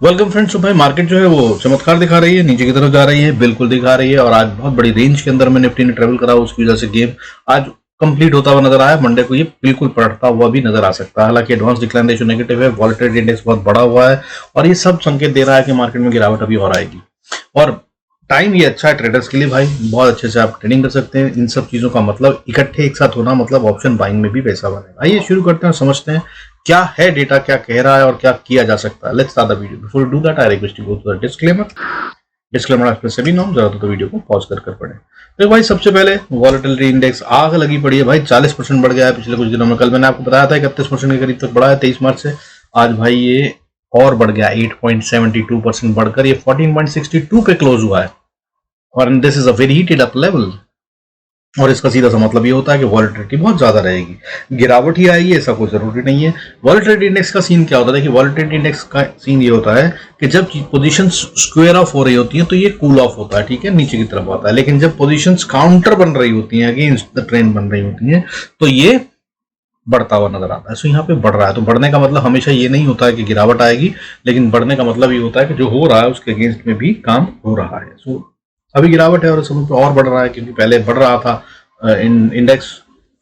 Welcome friends. तो भाई market जो है वो चमत्कार दिखा रही है, नीचे की तरफ जा रही है, बिल्कुल दिखा रही है। और आज बहुत बड़ी रेंज के अंदर में निफ्टी ने ट्रेवल करा, उसकी वजह से गेम आज कंप्लीट होता हुआ नजर आया। मंडे को ये बिल्कुल पलटता हुआ भी नजर आ सकता है। हालांकि एडवांस डिक्लाइन रेशियो नेगेटिव है, वॉलेटिलिटी इंडेक्स बहुत बड़ा हुआ है और ये सब संकेत दे रहा है कि मार्केट में गिरावट अभी और आएगी। और टाइम ये अच्छा है ट्रेडर्स के लिए भाई, बहुत अच्छे से आप ट्रेडिंग कर सकते हैं। इन सब चीजों का मतलब इकट्ठे एक साथ होना, मतलब ऑप्शन बाइंग में भी पैसा बनेगा। आइए शुरू करते हैं, समझते हैं क्या है डेटा, क्या कह रहा है और क्या किया जा सकता है। Let's start the video. Before do that I request you go to the disclaimer आपके सभी नाम जरा तो वीडियो को पॉज कर पढ़ें। तो भाई सबसे पहले वॉलेटिलिटी इंडेक्स आग लगी पड़ी है भाई, 40% बढ़ गया है पिछले कुछ दिनों में। कल मैंने आपको बताया था 31% के करीब तक बढ़ा है 23 मार्च से। आज भाई ये और बढ़ गया, 8.72% बढ़कर ये 14.62 पे क्लोज हुआ है। और this is a very heated up level. और इसका सीधा सा मतलब ये होता है कि वॉलेटिलिटी बहुत ज्यादा रहेगी, गिरावट ही आएगी, ऐसा कोई जरूरी नहीं है। वॉलेटिलिटी इंडेक्स का सीन क्या होता है? देखिए वॉलेटिलिटी इंडेक्स का सीन ये होता है कि जब पोजीशन स्क्वायर ऑफ हो रही होती है तो ये कूल ऑफ होता है, ठीक है, नीचे की तरफ आता है। लेकिन जब पोजीशन काउंटर बन रही होती है, अगेंस्ट द ट्रेंड बन रही होती है, तो ये बढ़ता हुआ नजर आता है। सो यहाँ पे बढ़ रहा है, तो बढ़ने का मतलब हमेशा ये नहीं होता है कि गिरावट आएगी, लेकिन बढ़ने का मतलब ये होता है कि जो हो रहा है उसके अगेंस्ट में भी काम हो रहा है। सो अभी गिरावट है और समय पे और बढ़ रहा है, क्योंकि पहले बढ़ रहा था इंडेक्स,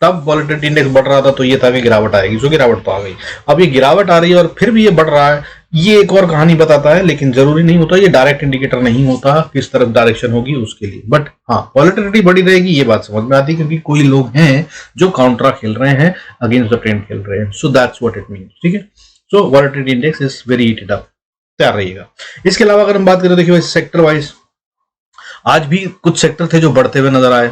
तब वॉलेटिलिटी इंडेक्स बढ़ रहा था तो ये था कि गिरावट आएगी। सो गिरावट तो आ गई, अब ये गिरावट आ रही है और फिर भी ये बढ़ रहा है। ये एक और कहानी बताता है, लेकिन जरूरी नहीं होता, ये डायरेक्ट इंडिकेटर नहीं होता किस तरफ डायरेक्शन होगी उसके लिए। बट हाँ, वॉलेटिलिटी बढ़ी रहेगी ये बात समझ में आती है, क्योंकि कोई लोग हैं जो काउंटरा खेल रहे हैं, अगेंस्ट द ट्रेंड खेल रहे हैं। So that's what it means, ठीक है। So volatility index is very heated up, तैयार रहिएगा। इसके अलावा अगर हम बात करें, देखिए सेक्टर वाइज आज भी कुछ सेक्टर थे जो बढ़ते हुए नजर आए।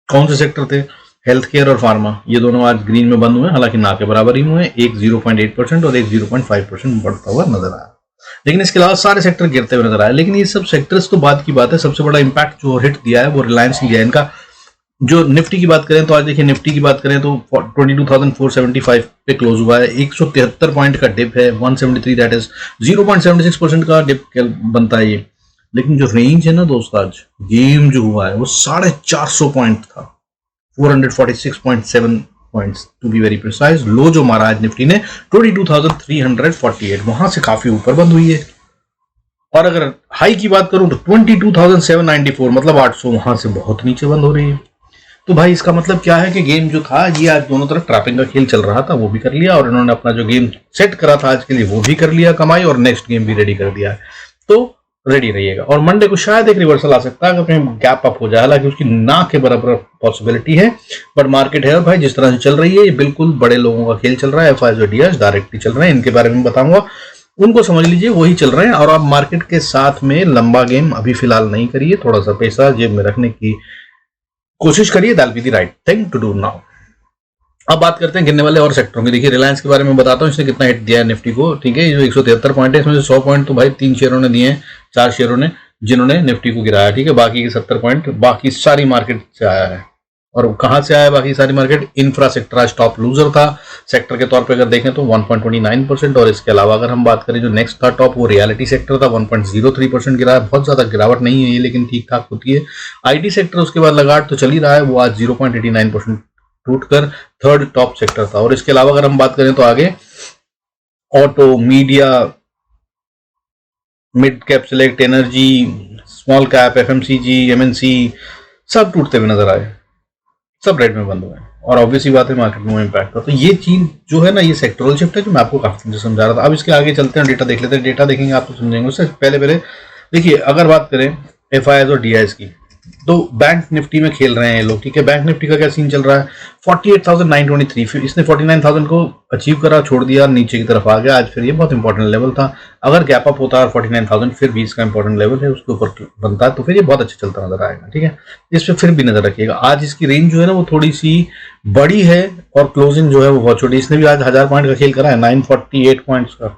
कौन से सेक्टर थे? हेल्थ केयर और फार्मा, ये दोनों आज ग्रीन में बंद हुए, हालांकि ना के बराबर ही हुए। एक 0.8% और एक 0.5% बढ़ता हुआ नजर आया। लेकिन इसके अलावा सारे सेक्टर गिरते हुए नजर आए। लेकिन ये सब सेक्टर्स तो बात की बात है, सबसे बड़ा इंपैक्ट जो हिट दिया है वो रिलायंस ने दिया है। इनका जो निफ्टी की बात करें तो आज देखिए, निफ्टी की बात करें तो 22,475 पे क्लोज हुआ है। 173 पॉइंट का डिप है, 173, दैट इज 0.76% का डिप बनता है ये। लेकिन जो रेंज है ना दोस्त, आज गेम जो हुआ है वो 450 पॉइंट था, 446.7 points to be very precise. लो जो मारा आज निफ्टी ने 22,348, वहां से काफी ऊपर बंद हुई है। और अगर हाई की बात करूं तो 22,794, मतलब 800, वहां से बहुत नीचे बंद हो रही है। तो भाई इसका मतलब क्या है कि गेम जो था ये आज दोनों तरफ ट्रैपिंग का खेल चल रहा था, वो भी कर लिया, और इन्होंने अपना जो गेम सेट करा था आज के लिए वो भी कर लिया कमाई, और नेक्स्ट गेम भी रेडी कर दिया है। तो रेडी रहिएगा। और मंडे को शायद एक रिवर्सल आ सकता है, अगर कहीं गैप अप हो जाए, हालांकि उसकी ना के बराबर पॉसिबिलिटी है। बट मार्केट है भाई जिस तरह से चल रही है, ये बिल्कुल बड़े लोगों का खेल चल रहा है। एफआईएस और डीआईएस डायरेक्टली चल रहे हैं, इनके बारे में बताऊंगा, उनको समझ लीजिए, वही चल रहे हैं। और आप मार्केट के साथ में लंबा गेम अभी फिलहाल नहीं करिए, थोड़ा सा पैसा जेब में रखने की कोशिश करिए, that be the right thing to do now. अब बात करते हैं गिरने वाले और सेक्टरों की। देखिए रिलायंस के बारे में बताता हूँ, इसने कितना हिट दिया है निफ्टी को, ठीक है। जो 173 पॉइंट है, इसमें से 100 पॉइंट तो भाई 3 शेयरों ने दिए हैं, 4 शेयरों ने, जिन्होंने निफ्टी को गिराया, ठीक है। बाकी के 70 पॉइंट बाकी सारी मार्केट से आया है। और कहां से आया बाकी सारी मार्केट? इंफ्रा सेक्टर आज टॉप लूजर था सेक्टर के तौर पे अगर देखें तो 1.29%। और इसके अलावा अगर हम बात करें, जो नेक्स्ट था टॉप, वो रियलिटी सेक्टर था, 1.03% गिरा है। बहुत ज्यादा गिरावट नहीं है ये, लेकिन ठीक ठाक होती है। आईटी सेक्टर उसके बाद लगाट तो चल ही रहा है, वो आज 0.89% टूटकर थर्ड टॉप सेक्टर था। और इसके अलावा अगर हम बात करें तो आगे auto, media, mid cap, select, energy, small cap, FMCG, MNC, सब टूटते हुए नजर आए, सब रेड में बंद हुए। और ऑब्वियसली बात है मार्केट में इम्पैक्ट था। तो ये चीज जो है ना, ये सेक्टरल शिफ्ट है जो मैं आपको काफी समझा रहा था। अब इसके आगे चलते हैं, डेटा देख लेते हैं। डेटा देखेंगे आप तो समझेंगे। उससे पहले देखिए, अगर बात करें एफआईआईएस और डीआईएस की, तो बैंक निफ्टी में खेल रहे हैं ये लोग, ठीक है। बैंक निफ्टी का क्या सीन चल रहा है? 48,923, फिर इसने 49,000 को अचीव करा, छोड़ दिया, नीचे की तरफ आ गया। आज फिर ये बहुत इंपॉर्टेंट लेवल था, अगर गैप अप होता है 49,000 फिर भी इसका इंपॉर्टेंट लेवल है, उसके ऊपर बनता है तो फिर ये बहुत अच्छा चलता नजर आएगा, ठीक है। इस पर फिर भी नजर रखिएगा। आज इसकी रेंज जो है ना वो थोड़ी सी बड़ी है और क्लोजिंग जो है वो बहुत छोटी। इसने भी आज 1000 पॉइंट का खेल करा है, 948 पॉइंट्स का,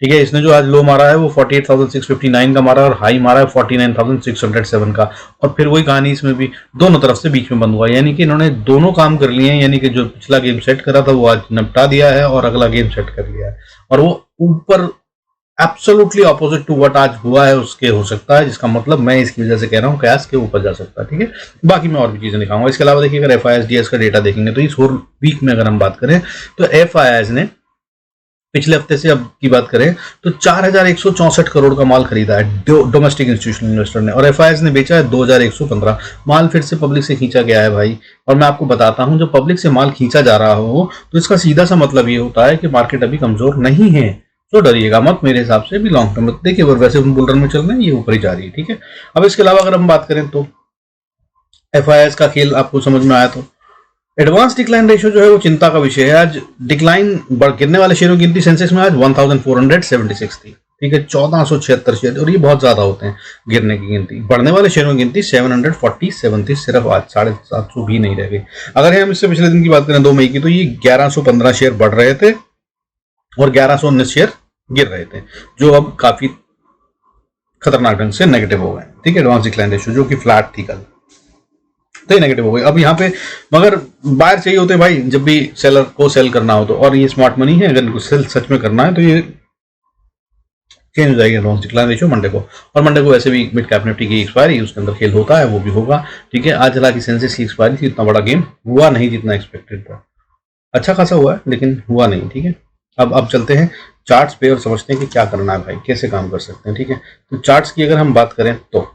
ठीक है। इसने जो आज लो मारा है वो 48,659 का मारा, और हाई मारा है 49,607 का। और फिर वही कहानी इसमें भी दोनों तरफ से बीच में बंद हुआ, यानी कि इन्होंने दोनों काम कर लिए हैं। यानी कि जो पिछला गेम सेट करा था वो आज निपटा दिया है और अगला गेम सेट कर लिया है, और वो ऊपर एब्सोल्युटली ऑपोजिट टू व्हाट आज हुआ है उसके हो सकता है, जिसका मतलब मैं इसकी वजह से कह रहा हूँ कैश के ऊपर जा सकता है, ठीक है। बाकी मैं और भी चीजें दिखाऊंगा। इसके अलावा देखिए, अगर एफआईआईएस डीएस का डेटा देखेंगे तो इस होल वीक में अगर हम बात करें तो एफआईआईएस ने पिछले हफ्ते से अब की बात करें तो 4164 करोड़ का माल खरीदा है डोमेस्टिक इंस्टीट्यूशनल इन्वेस्टर ने, और एफआईआईज ने बेचा है 2115। माल फिर से पब्लिक से खींचा गया है भाई। और मैं आपको बताता हूं, जब पब्लिक से माल खींचा जा रहा हो तो इसका सीधा सा मतलब ये होता है कि मार्केट अभी कमजोर नहीं है, तो डरिएगा मत। मेरे हिसाब से भी लॉन्ग टर्म देखिए, वैसे हम बुल रन में चल रहे हैं, ये ऊपर ही जा रही है, ठीक है। अब इसके अलावा अगर हम बात करें तो एफआईआईज का खेल आपको समझ में आया तो एडवांस डिक्लाइन रेशियो जो है वो चिंता का विषय है। आज डिक्लाइन गिरने वाले शेयरों की गिनती सेंसेक्स में आज 1476 थी, ठीक है, 1476 शेयर, और ये बहुत ज्यादा होते हैं गिरने की गिनती। बढ़ने वाले शेयरों की गिनती 747 थी, सिर्फ आज 750 भी नहीं रह गई। अगर हम इससे पिछले दिन की बात करें 2 मई की, तो ये 1115 शेयर बढ़ रहे थे और 1119 शेयर गिर रहे थे, जो अब काफी खतरनाक ढंग से नेगेटिव हो गए, ठीक है। एडवांस डिक्लाइन रेशियो जो कि फ्लैट थी कल, तो ये नेगेटिव हो गई। अब यहाँ पे मगर बायर चाहिए होते भाई, जब भी सेलर को सेल करना हो तो, और ये स्मार्ट मनी है, अगर इनको सेल सच में करना है तो ये चेंज हो जाएगी एडवांस डिक्लाइन रेशियो मंडे को। और मंडे को वैसे भी मिड कैप निफ्टी की एक्सपायरी, उसके अंदर खेल होता है, वो भी होगा, ठीक है। आज हालांकि सेंसेक्स की एक्सपायरी थी, इतना बड़ा गेम हुआ नहीं जितना एक्सपेक्टेड था। अच्छा खासा हुआ है लेकिन हुआ नहीं, ठीक है। अब चलते हैं चार्ट्स पे और समझते हैं कि क्या करना है भाई, कैसे काम कर सकते हैं, ठीक है। तो चार्ट्स की अगर हम बात करें तो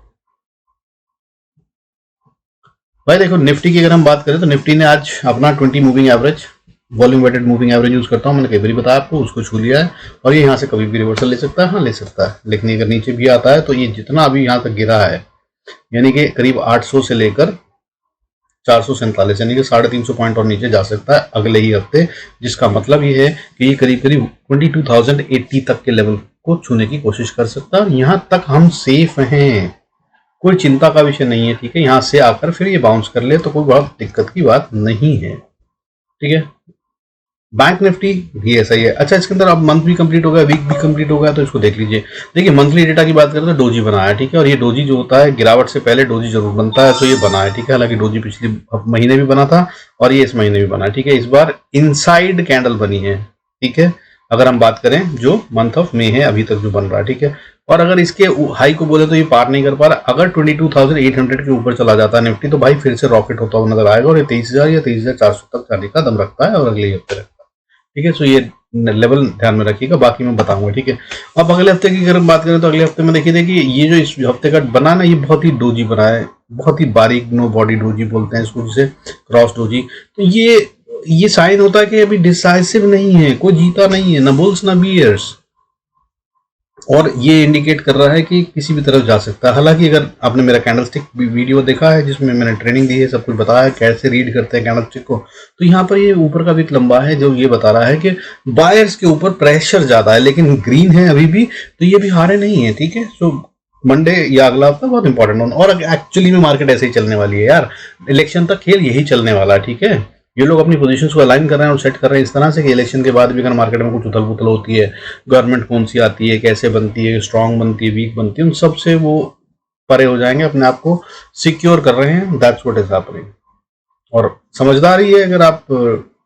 भाई देखो, निफ्टी की अगर हम बात करें तो निफ्टी ने आज अपना 20 moving average, volume weighted moving average use करता हूं, मैंने कई बार बताया आपको, उसको छू लिया है। और ये यहाँ से कभी भी रिवर्सल ले सकता है, हाँ ले सकता है, लेकिन अगर नीचे भी आता है तो ये जितना अभी यहाँ तक गिरा है, यानी कि करीब 800 से लेकर 447, यानी कि 350 पॉइंट और नीचे जा सकता है अगले ही हफ्ते, जिसका मतलब ये है कि ये करीब करीब 22,080 तक के लेवल को छूने की कोशिश कर सकता है। यहाँ तक हम सेफ हैं, कोई चिंता का विषय नहीं है, ठीक है। यहां से आकर फिर ये बाउंस कर ले तो कोई बहुत दिक्कत की बात नहीं है, ठीक है। बैंक निफ्टी भी ऐसा ही है। अच्छा, इसके अंदर अब मंथ भी कंप्लीट हो गया, वीक भी कंप्लीट हो गया, तो इसको देख लीजिए। देखिए मंथली डेटा की बात करें तो डोजी बना है, ठीक है। और ये डोजी जो होता है, गिरावट से पहले डोजी जरूर बनता है, तो ये बना है, ठीक है। हालांकि डोजी पिछले महीने भी बना था और ये इस महीने भी बना है, ठीक है। इस बार इनसाइड कैंडल बनी है, ठीक है। अगर हम बात करें जो मंथ ऑफ मे है अभी तक जो बन रहा है, ठीक है। और अगर इसके हाई को बोले तो ये पार नहीं कर पा रहा। अगर 22,800 के ऊपर चला जाता है निफ्टी तो भाई फिर से रॉकेट होता हुआ नजर आएगा, और ये 23,000 या 23,400 तक जाने का दम रखता है और अगले हफ्ते रखता है, ठीक है। सो ये लेवल ध्यान में रखिएगा, बाकी मैं बताऊंगा, ठीक है। अब अगले हफ्ते की अगर हम बात करें तो अगले हफ्ते में देखिए ये जो इस हफ्ते का बना ना, ये बहुत ही डोजी बना है, बहुत ही बारीक नो बॉडी डोजी बोलते हैं इसको, जिसे क्रॉस डोजी। तो ये साइन होता है कि अभी डिसाइसिव नहीं है, कोई जीता नहीं है, ना बुल्स ना बियर्स, और ये इंडिकेट कर रहा है कि किसी भी तरफ जा सकता है। हालांकि अगर आपने मेरा कैंडलस्टिक वीडियो देखा है जिसमें मैंने ट्रेनिंग दी है, सब कुछ बताया है कैसे रीड करते हैं कैंडलस्टिक को, तो यहाँ पर ये ऊपर का विक लंबा है जो ये बता रहा है कि बायर्स के ऊपर प्रेशर ज्यादा है, लेकिन ग्रीन है अभी भी, तो ये भी हारे नहीं है, ठीक है। सो मंडे या अगला हफ्ता बहुत इंपॉर्टेंट होना, और एक्चुअली में मार्केट ऐसे ही चलने वाली है यार, इलेक्शन तक खेल यही चलने वाला है, ठीक है। ये लोग अपनी पोजीशंस को अलाइन कर रहे हैं और सेट कर रहे हैं इस तरह से कि इलेक्शन के बाद भी अगर मार्केट में कुछ उथल पुथल होती है, गवर्नमेंट कौन सी आती है, कैसे बनती है, स्ट्रांग बनती है, वीक बनती है, उन सब से वो परे हो जाएंगे, अपने आप को सिक्योर कर रहे हैं। That's what is happening. और समझदारी है, अगर आप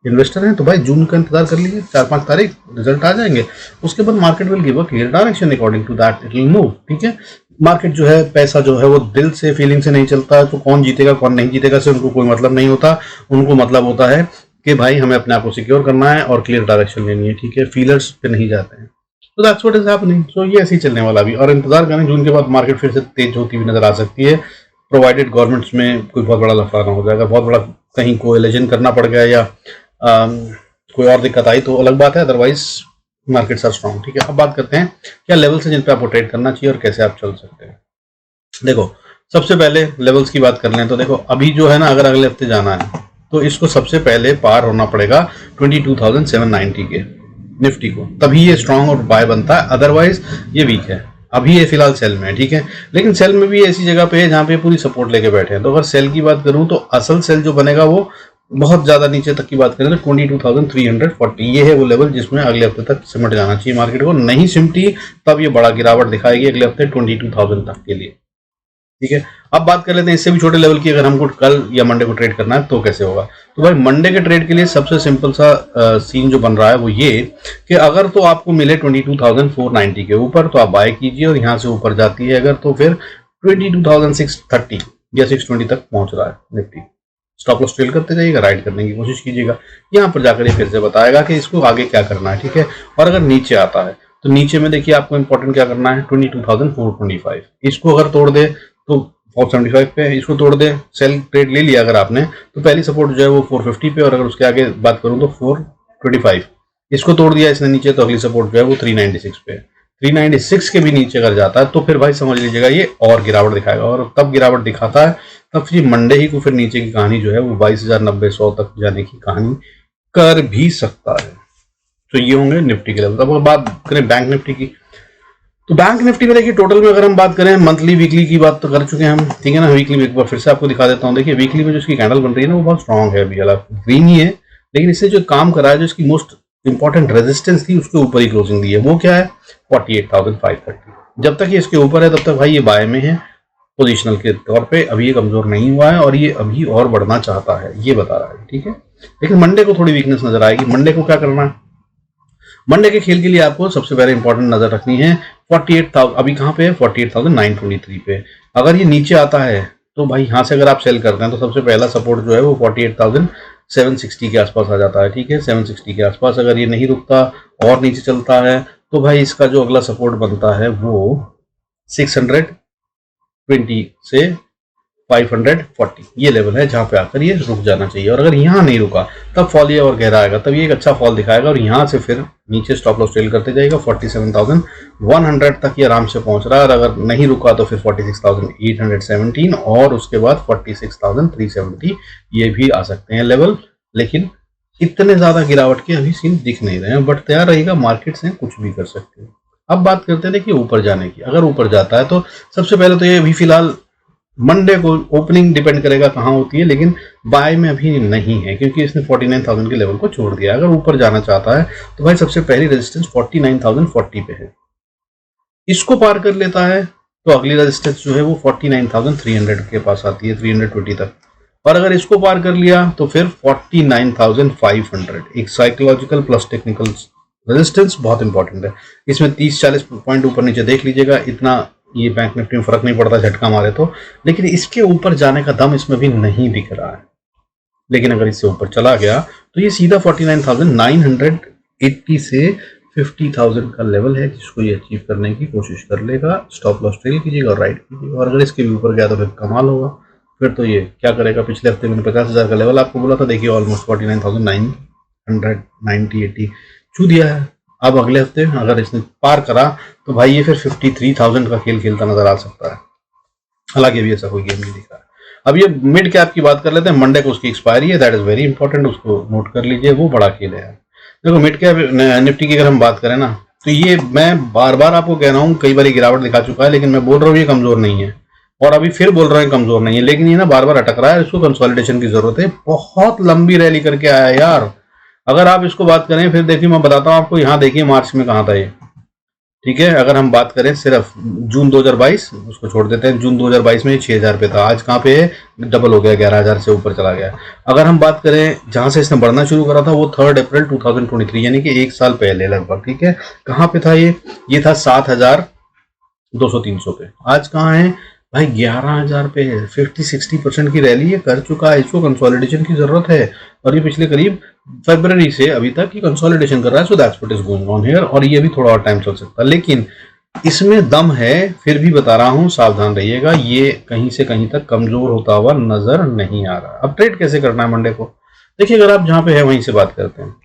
इन्वेस्टर हैं तो भाई जून का इंतजार कर लीजिए, 4-5 तारीख रिजल्ट आ जाएंगे, उसके बाद market will give a clear direction according to that it will move, ठीक है। मार्केट जो है, पैसा जो है वो दिल से फीलिंग से नहीं चलता, तो कौन जीतेगा कौन नहीं जीतेगा से उनको कोई मतलब नहीं होता। उनको मतलब होता है कि भाई हमें अपने आप को सिक्योर करना है और क्लियर डायरेक्शन लेनी है, ठीक है। फीलर्स पे नहीं जाते हैं, तो दैट्स व्हाट इज हैपनिंग। सो ये ऐसे ही चलने वाला भी, और इंतजार करें, जून के बाद मार्केट फिर से तेज होती हुई नजर आ सकती है, प्रोवाइडेड गवर्नमेंट्स में कोई बहुत बड़ा लफड़ा ना हो जाएगा, बहुत बड़ा कहीं कोएलिशन करना पड़ गया या कोई और दिक्कत आई तो अलग बात है, अदरवाइज मार्केट्स आर स्ट्रॉन्ग, ठीक है। अब बात करते हैं क्या लेवल्स हैं जिन पे आपको ट्रेड करना चाहिए और कैसे आप चल सकते हैं। देखो सबसे पहले लेवल्स की बात कर लें तो देखो अभी जो है ना, अगर अगले हफ्ते जाना है तो इसको सबसे पहले पार होना पड़ेगा 22,790 के निफ्टी को, तभी ये स्ट्रॉन्ग और बाय बनता है, अदरवाइज ये वीक है। अभी ये फिलहाल सेल में है, ठीक है, लेकिन सेल में भी ऐसी जगह पे है जहां पे पूरी सपोर्ट लेके बैठे हैं। तो अगर सेल की बात करूं तो असल सेल जो बनेगा वो बहुत ज्यादा नीचे तक की बात करें तो 22,340, ये है वो लेवल जिसमें अगले हफ्ते तक सिमट जाना चाहिए मार्केट को। नहीं सिमटी तब ये बड़ा गिरावट दिखाएगी अगले हफ्ते 22,000 तक के लिए, ठीक है। अब बात कर लेते हैं इससे भी छोटे लेवल की, अगर हमको कल या मंडे को ट्रेड करना है तो कैसे होगा। तो भाई मंडे के ट्रेड के लिए सबसे सिंपल सा सीन जो बन रहा है वो ये कि अगर तो आपको मिले 22,490 के ऊपर तो आप बाय कीजिए, और यहां से ऊपर जाती है अगर तो फिर 22,630 या 620 तक पहुंच रहा है निफ्टी, स्टॉप लॉस ट्रेल करते जाइएगा, राइड करने की कोशिश कीजिएगा। यहाँ पर जाकर ये फिर से बताएगा कि इसको आगे क्या करना है, ठीक है। और अगर नीचे आता है तो नीचे में देखिए आपको इंपॉर्टेंट क्या करना है, 22,425 इसको अगर तोड़ दे तो 475 पे, इसको तोड़ दे, सेल ट्रेड ले लिया अगर आपने, तो पहली सपोर्ट जो है वो 450 पे, और अगर उसके आगे बात करूं तो 425, इसको तोड़ दिया इसने नीचे, तो अगली सपोर्ट जो है वो 396 पे। 396 के भी नीचे अगर जाता है तो फिर भाई समझ लीजिएगा ये और गिरावट दिखाएगा, और तब गिरावट दिखाता है तब फिर मंडे ही को फिर नीचे की कहानी जो है वो 22,090-100 तक जाने की कहानी कर भी सकता है। तो ये होंगे निफ्टी के लेवल। अब बात करें बैंक निफ्टी की, तो बैंक निफ्टी में देखिए टोटल में अगर हम बात करें, मंथली वीकली की बात तो कर चुके हैं हम, ठीक है ना। वीकली एक बार फिर से आपको दिखा देता हूँ। देखिए वीकली में जो इसकी कैंडल बन रही है ना वो बहुत स्ट्रांग है, अभी हालांकि ग्रीन ही है, लेकिन इससे जो काम करा है, जो इसकी मोस्ट इंपॉर्टेंट रेजिस्टेंस थी उसके ऊपर ही क्लोजिंग दी है। वो क्या है, 48,530। जब तक ये इसके ऊपर है तब तक भाई ये बाय में है, पोजिशनल के तौर पे अभी ये कमजोर नहीं हुआ है, और ये अभी और बढ़ना चाहता है, ये बता रहा है, ठीक है। लेकिन मंडे को थोड़ी वीकनेस नजर आएगी। मंडे को क्या करना है, मंडे के खेल के लिए आपको सबसे पहले इंपॉर्टेंट नजर रखनी है 48,000, अभी कहाँ पे है 48,923 पे। अगर ये नीचे आता है तो भाई यहाँ से अगर आप सेल करते हैं तो सबसे पहला सपोर्ट जो है वो 48,760 के आसपास आ जाता है, ठीक है। 760 के आसपास अगर ये नहीं रुकता और नीचे चलता है तो भाई इसका जो अगला सपोर्ट बनता है वो 620 से 540 ये लेवल है जहां पे आकर ये रुक जाना चाहिए। और अगर यहाँ नहीं रुका तब फॉल ये और गहरा आएगा, तब ये एक अच्छा फॉल दिखाएगा, और यहाँ से फिर नीचे स्टॉप लॉस ट्रेल करते जाएगा। 47,100 तक ये आराम से पहुंच रहा है, और अगर नहीं रुका तो फिर 46,817 और उसके बाद 46,370 ये भी आ सकते हैं लेवल। लेकिन इतने ज्यादा गिरावट के अभी सीन दिख नहीं रहे हैं, बट तैयार रहेगा, मार्केट से कुछ भी कर सकते हैं। अब बात करते हैं देखिए ऊपर जाने की। अगर ऊपर जाता है तो सबसे पहले तो ये अभी फिलहाल मंडे को ओपनिंग डिपेंड करेगा कहाँ होती है, लेकिन बाय में अभी नहीं है क्योंकि इसने 49,000 के लेवल को छोड़ दिया। अगर ऊपर जाना चाहता है तो भाई सबसे पहली रेजिस्टेंस 49,040 पे है, इसको पार कर लेता है तो अगली रेजिस्टेंस जो है वो 49,300 के पास आती है, 320 तक। और अगर इसको पार कर लिया तो फिर 49,500, एक साइकोलॉजिकल प्लस टेक्निकल रेजिस्टेंस बहुत इंपॉर्टेंट है। इसमें 30-40 पॉइंट ऊपर नीचे देख लीजिएगा, इतना ये बैंक निफ्टी में फर्क नहीं पड़ता झटका मारे तो, लेकिन इसके ऊपर जाने का दम इसमें भी नहीं दिख रहा है। लेकिन अगर इससे ऊपर चला गया तो ये सीधा 49,980 से 50,000 का लेवल है जिसको ये अचीव करने की कोशिश कर लेगा। स्टॉप लॉस ट्रेल कीजिएगा और राइट कीजिएगा, और अगर इसके भी ऊपर गया तो फिर कमाल होगा। फिर तो ये क्या करेगा, पिछले हफ्ते मैंने 50,000 का लेवल आपको बोला था, देखिए ऑलमोस्ट 49,990-80 छू दिया है। अब अगले हफ्ते अगर इसने पार करा तो भाई ये फिर 53,000 का खेल खेलता नजर आ सकता है। हालांकि अभी ऐसा कोई गेम नहीं दिख रहा है। अब ये मिड कैप की बात कर लेते हैं। मंडे को उसकी एक्सपायरी है, दैट इज वेरी इंपॉर्टेंट, उसको नोट कर लीजिए, वो बड़ा खेल है। देखो मिड कैप निफ्टी की अगर हम बात करें ना, तो ये मैं बार बार आपको कह रहा हूँ, कई बार गिरावट दिखा चुका है, लेकिन मैं बोल रहा हूँ ये कमजोर नहीं है, और अभी फिर बोल रहा है कमजोर नहीं है, लेकिन ये ना बार बार अटक रहा है, इसको कंसोलिडेशन की जरूरत है। बहुत लंबी रैली करके आया है यार। अगर आप इसको बात करें, फिर देखिए मैं बताता हूँ आपको, यहाँ देखिए मार्च में कहाँ था ये, ठीक है। अगर हम बात करें सिर्फ जून 2022, उसको छोड़ देते हैं, जून 2022 में ये 6,000 पे था, आज कहाँ पे है, डबल हो गया, 11,000 से ऊपर चला गया। अगर हम बात करें जहां से इसने बढ़ना शुरू करा था वो 3 अप्रैल 2023, यानी कि एक साल पहले लगभग, ठीक है। कहाँ पे था ये था 7,200-300 पे। आज कहाँ है भाई, 11,000 पे है। 50-60% की रैली ये कर चुका है, इसको कंसोलिडेशन की जरूरत है, और ये पिछले करीब फरवरी से अभी तक ये कंसोलिडेशन कर रहा है। सो that's what is going on here, और ये भी थोड़ा और टाइम चल सकता है, लेकिन इसमें दम है। फिर भी बता रहा हूं, सावधान रहिएगा, ये कहीं से कहीं तक कमजोर होता हुआ नजर नहीं आ रहा। अब ट्रेड कैसे करना है मंडे को, देखिए अगर आप जहां पे है वहीं से बात करते हैं।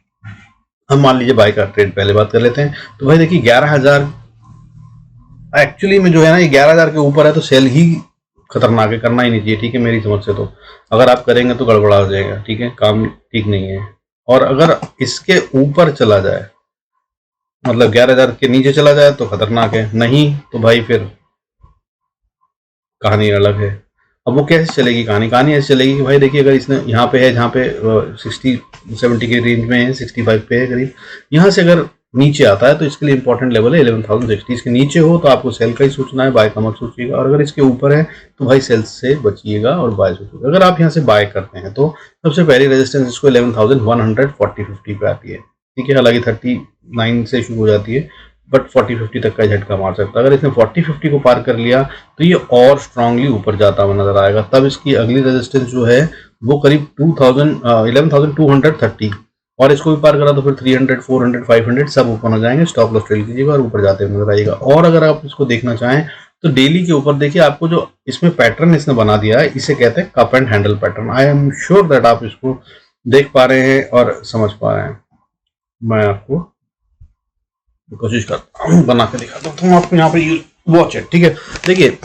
हम मान लीजिए बाय का ट्रेड पहले बात कर लेते हैं, तो भाई देखिए 11,000 एक्चुअली में जो है ना, ये 11,000 के ऊपर है तो सेल ही खतरनाक है, करना ही नहीं चाहिए, ठीक है। मेरी समझ से तो अगर आप करेंगे तो गड़बड़ा हो जाएगा, ठीक है, काम ठीक नहीं है। और अगर इसके ऊपर चला जाए, मतलब 11,000 के नीचे चला जाए तो खतरनाक है, नहीं तो भाई फिर कहानी अलग है। अब वो कैसे चलेगी कहानी ऐसे चलेगी कि भाई देखिए अगर इसने यहाँ पे है, जहाँ पे 60-70 के रेंज में है, 65 पे है करीब, यहाँ से अगर नीचे आता है तो इसके लिए इंपॉर्टेंट लेवल है 11,060। इसके नीचे हो तो आपको सेल का ही सोचना है, बाय का मत सोचिएगा। और अगर इसके ऊपर है तो भाई सेल से बचिएगा और बाय सोचिएगा। अगर आप यहाँ से बाय करते हैं तो सबसे पहली रेजिस्टेंस इसको 11,140-50 पे आती है, ठीक है। हालांकि 39 से शुरू हो जाती है, बट 40-50 तक का झटका मार सकता है। अगर इसने 40-50 को पार कर लिया तो ये और स्ट्रांगली ऊपर जाता हुआ नजर आएगा। तब इसकी अगली रेजिस्टेंस जो है वो करीब 11,230, और इसको भी पार करा तो फिर 300, 400, 500 सब ऊपर हो जाएंगे। स्टॉप लॉस ट्रेल कीजिएगा और ऊपर जाते हुए नजर आएगा। और अगर आप इसको देखना चाहें तो डेली के ऊपर देखिए, आपको जो इसमें पैटर्न इसने बना दिया है इसे कहते हैं cup and handle pattern. I am sure that आप इसको देख पा रहे हैं और समझ पा रहे हैं। मैं आपको कोशिश करता हूँ बना के दिखाता हूँ आपको। यहाँ पे वॉच है, ठीक है। देखिए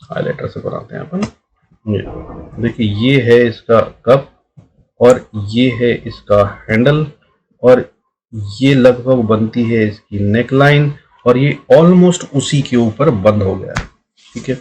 हाईलाइटर से बनाते हैं अपन। देखिए ये है इसका कप और ये है इसका हैंडल, और ये लगभग बनती है इसकी नेक लाइन, और ये ऑलमोस्ट उसी के ऊपर बंद हो गया है, ठीक है।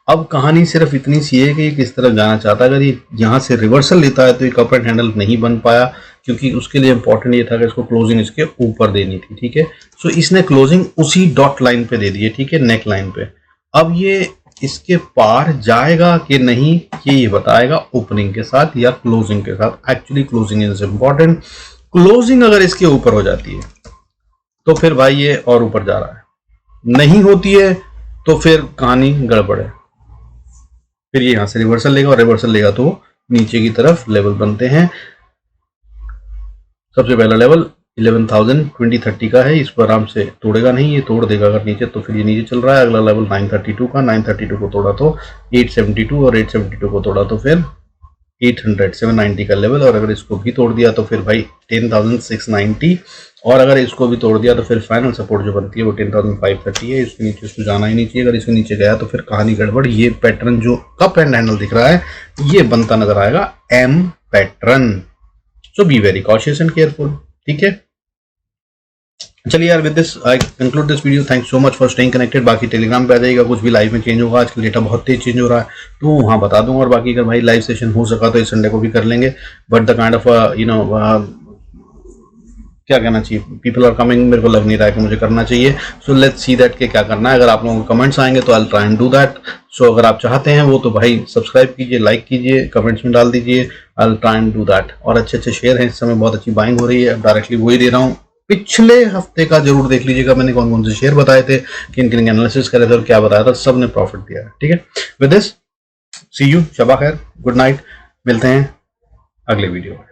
अब कहानी सिर्फ इतनी सी है कि ये किस तरफ जाना चाहता है। अगर ये यहाँ से रिवर्सल लेता है तो ये कप एंड हैंडल नहीं बन पाया, क्योंकि उसके लिए इंपॉर्टेंट ये था कि इसको क्लोजिंग इसके ऊपर देनी थी, ठीक है। सो इसने क्लोजिंग उसी डॉट लाइन पे दे दी है, ठीक है, नेक लाइन पे। अब ये इसके पार जाएगा कि नहीं ये बताएगा ओपनिंग के साथ या क्लोजिंग के साथ। Actually closing is important. Closing अगर इसके ऊपर हो जाती है तो फिर भाई ये और ऊपर जा रहा है, नहीं होती है तो फिर कहानी गड़बड़ है। फिर ये यहां से रिवर्सल लेगा, और रिवर्सल लेगा तो नीचे की तरफ लेवल बनते हैं। सबसे पहला लेवल 11,020-30 का है, इसको आराम से तोड़ेगा नहीं, ये तोड़ देगा अगर नीचे तो फिर ये नीचे चल रहा है। अगला लेवल 932 का, 932 को तोड़ा तो 872, और 872 को तोड़ा तो फिर 800, 790 का लेवल। और अगर इसको भी तोड़ दिया तो फिर भाई 10,690, और अगर इसको भी तोड़ दिया तो फिर फाइनल सपोर्ट जो बनती है वो 10,530 है। इसके नीचे इसको जाना ही नहीं चाहिए। अगर इसके नीचे गया तो फिर कहानी गड़बड़। ये पैटर्न जो कप एंड हैंडल दिख रहा है ये बनता नजर आएगा M pattern. So be very cautious and careful, ठीक है। चलिए यार, with this I conclude this video. Thanks so much for staying connected. बाकी टेलीग्राम पे आ जाइएगा, कुछ भी लाइव में चेंज होगा, आजकल डेटा बहुत तेज चेंज हो रहा है तो वहाँ बता दूंगा। और बाकी अगर भाई लाइव सेशन हो सका तो इस संडे को भी कर लेंगे, बट द काइंड ऑफ क्या कहना चाहिए, पीपल आर कमिंग, मेरे को लग नहीं रहा है कि मुझे करना चाहिए। सो लेट्स सी दैट के क्या करना है। अगर आप लोगों को कमेंट्स आएंगे तो I try and do that. So अगर आप चाहते हैं वो तो भाई सब्सक्राइब कीजिए, लाइक कीजिए, कमेंट्स में डाल दीजिए, आई ट्राई एंड डू दैट। और अच्छे अच्छे शेयर हैं, इस समय बहुत अच्छी बाइंग हो रही है, डायरेक्टली वही दे रहा हूँ। पिछले हफ्ते का जरूर देख लीजिएगा, मैंने कौन कौन से शेयर बताए थे, किन किन एनालिसिस करे थे और क्या बताया था, सबने प्रॉफिट दिया है, ठीक है। With this C you, Shaba खैर, गुड नाइट, मिलते हैं अगले वीडियो में।